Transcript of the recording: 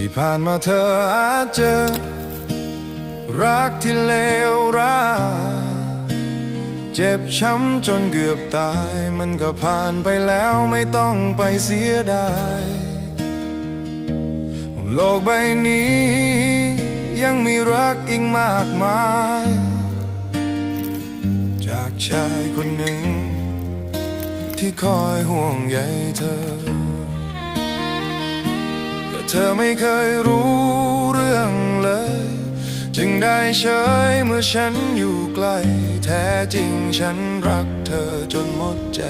ที่ผ่านมาเธออาจเจอรักที่เลวร้ายเจ็บช้ำจนเกือบตายมันก็ผ่านไปแล้วไม่ต้องไปเสียดายโลกใบนี้ยังมีรักอีกมากมายจากชายคนหนึ่งที่คอยห่วงใยเธอแต่เธอไม่เคยรู้เรื่องเลยจึงได้เฉยเมื่อฉันอยู่ใกล้แท้จริงฉันรักเธอจนหมดใจ